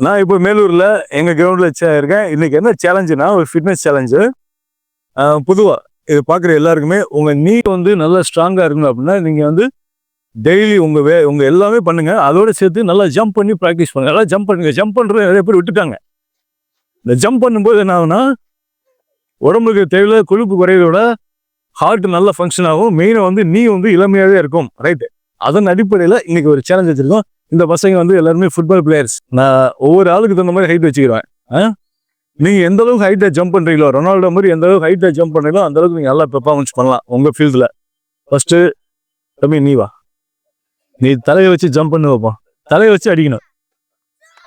நான் இப்போ மேலூர்ல எங்க கிரவுண்ட்ல இருக்கேன். இன்னைக்கு என்ன சேலஞ்சுனா ஒரு ஃபிட்னஸ் சேலஞ்சு. பொதுவா இது பார்க்குற எல்லாருக்குமே உங்க நீ வந்து நல்லா ஸ்ட்ராங்கா இருக்கணும் அப்படின்னா நீங்க வந்து டெய்லி உங்க எல்லாமே பண்ணுங்க. அதோட சேர்த்து நல்லா ஜம்ப் பண்ணி ப்ராக்டிஸ் பண்ணுங்க. நல்லா ஜம்ப் பண்ணுங்க. ஜம்ப் பண்றது நிறைய பேர் விட்டுட்டாங்க. இந்த ஜம்ப் பண்ணும்போது என்ன ஆகுனா உடம்புக்கு தேவையில்ல கொழுப்பு குறையோட ஹார்ட் நல்லா ஃபங்க்ஷன் ஆகும். மெயினாக வந்து நீ வந்து இளமையாகவே இருக்கும். ரைட்டு. அதன் அடிப்படையில் இன்னைக்கு ஒரு சேலஞ்ச் வச்சிருக்கோம். இந்த பசங்க வந்து எல்லாருமே ஃபுட்பால் பிளேயர்ஸ். நான் ஒவ்வொரு ஆளுக்கு தகுந்த மாதிரி ஹைட் வச்சுக்கிறேன். நீங்க எந்த அளவுக்கு ஹைட்டை ஜம்ப் பண்றீங்களோ, ரொனால்டோ மாதிரி எந்த அளவுக்கு ஹைட்டை ஜம்ப் பண்றீங்களோ அந்த அளவுக்கு நீங்க நல்லா பெர்ஃபார்மன்ஸ் பண்ணலாம் உங்க ஃபீல்டில். ஃபர்ஸ்ட் தம்பி நீ வா, நீ தலையை வச்சு ஜம்ப் பண்ணி வைப்போம். தலையை வச்சு அடிக்கணும்.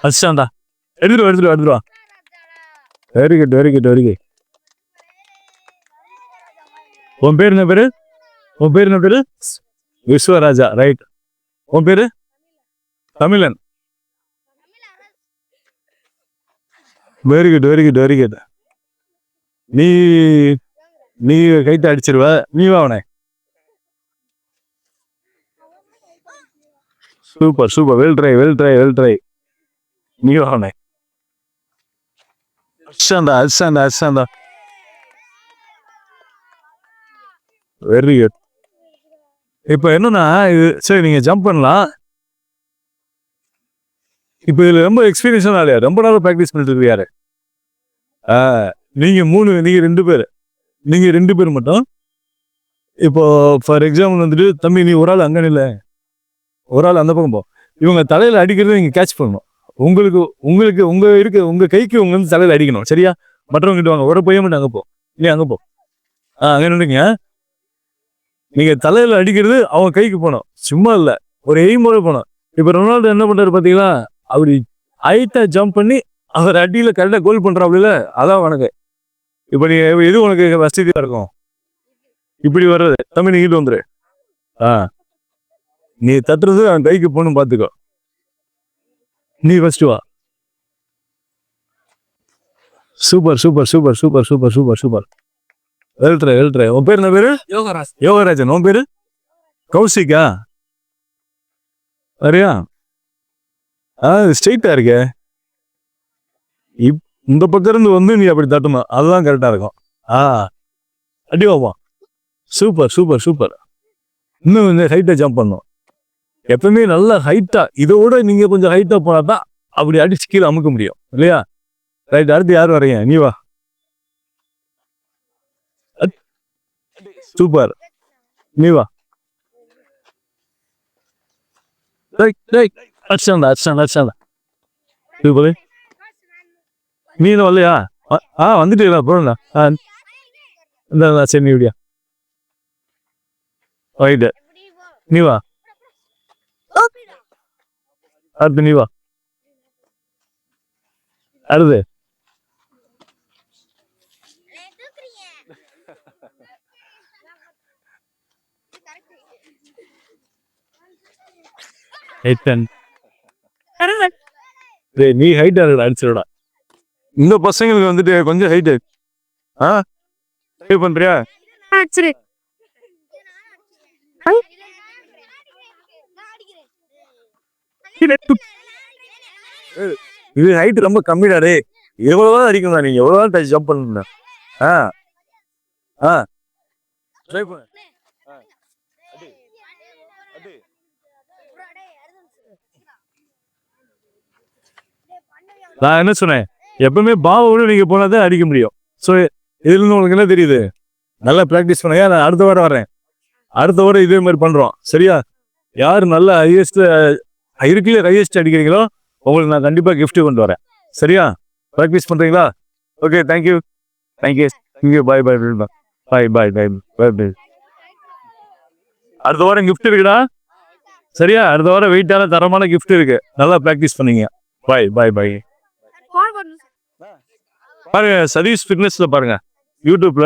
அடிச்சாண்டா, எடுத்துருவா. Very good. உன் பேர் என்ன பேரு? விஸ்வராஜா. ரைட். உன் பேரு? தமிழன். Very good. நீ கைட்ட அடிச்சிருவ. நீ வா அவனை. சூப்பர். Well try. நீ வா அவனை. அடிச்சாண்டா. Very good. இப்போ என்னன்னா இது சரி, நீங்க ஜம்ப் பண்ணலாம். இப்போ இதுல ரொம்ப எக்ஸ்பீரியன்ஸான ஆளு, ரொம்ப நாள் ப்ராக்டிஸ் பண்ணிட்டு இருக்கு யாரு? நீங்க ரெண்டு பேர் மட்டும். இப்போ ஃபார் எக்ஸாம்பிள் வந்துட்டு தம்பி நீ ஒரு ஆள் அங்க நில்ல, ஒரு ஆள் அந்த பக்கம் போ. இவங்க தலையில அடிக்கிறத நீங்க கேட்ச் பண்ணணும். உங்களுக்கு உங்க கைக்கு உங்க வந்து தலையில அடிக்கணும். சரியா? மற்றவங்க கிட்ட வாங்க. ஒரு பையன் மட்டும் அங்க போ. நீ அங்க போ. அங்க நின்றுங்க. நீங்க தலையில அடிக்கிறது அவங்க கைக்கு போகணும். சும்மா இல்ல, ஒரு எய்மோட போகணும். இப்ப ரொனால்டோ என்ன பண்றாரு பாத்தீங்களா? அப்படி ஹைட்டா ஜம்ப் பண்ணி அவர் அடியில கரெக்டா கோல் பண்றாப்ல. அதான் உனக்கு இப்ப நீ எது உனக்கு வசதியா இருக்கும்? இப்படி வர்றது. தம்பி நீ கிட்ட வந்துரு. நீ தட்டுறது அவன் கைக்கு போகணும் பாத்துக்கோ. நீ ஃபர்ஸ்ட் வா. சூப்பர். Well try. உன் பேர் என்ன பேரு? யோகராஜன். உன் பேரு? கௌசிகா. சரியா? ஸ்ட்ரெயிட்டா இருக்க. இந்த பக்கம் இருந்து வந்து நீ அப்படி தட்டணும். அதுதான் கரெக்டா இருக்கும். அடி வாப்பா. சூப்பர். இன்னும் கொஞ்சம் ஹைட்டா ஜம்ப் பண்ணும். எப்பவுமே நல்லா ஹைட்டா, இதோட நீங்க கொஞ்சம் ஹைட்டா போனாதான் அப்படி அடிச்சு கீழே அமுக்க முடியும் இல்லையா? ரைட். அடுத்து யார் வரீங்க? நீ வா. சூப்பர். நீ வா. அடிச்சாண்டா. சூப்பர். நீ என்ன வரலையா? வந்துட்டீங்களா? போறா. சரி நீ விடியா. ரைட்டு. நீ வா. அடுத்து நீ வா. அடுத்து நீ ஹைட்டா அடிச்சிடா. இந்த பசங்களுக்கு வந்துட்டு கொஞ்சம் ஹைட் பண்றியா? இது ஹைட் ரொம்ப கம்மிடாரு. எவ்வளவுதான் அடிக்கணும். நீங்க எவ்வளவுதான் ஜம்ப் பண்ண. ட்ரை பண்ணு. நான் என்ன சொன்னேன்? எப்பவுமே பாவோட நீங்க போனாதான் அடிக்க முடியும். ஸோ இதுல இருந்து உங்களுக்கு என்ன தெரியுது? நல்லா பிராக்டிஸ் பண்ணுங்க. நான் அடுத்த வாரம் வரேன். அடுத்த வாரம் இதே மாதிரி பண்றோம். சரியா? யாரு நல்ல ஹையஸ்ட் அடிக்கிறீங்களோ உங்களுக்கு நான் கண்டிப்பா கிஃப்ட் கொண்டு வரேன். சரியா? ப்ராக்டிஸ் பண்றீங்களா? ஓகே. தேங்க்யூ. பாய். அடுத்த வாரம் கிஃப்ட் இருக்குடா. சரியா? அடுத்த வாரம் வெயிட்டான தரமான கிஃப்ட் இருக்கு. நல்லா பிராக்டிஸ் பண்ணீங்க. பாய். பாருங்க, சதீஷ் ஃபிட்னஸ்ல பாருங்க யூடியூப்ல.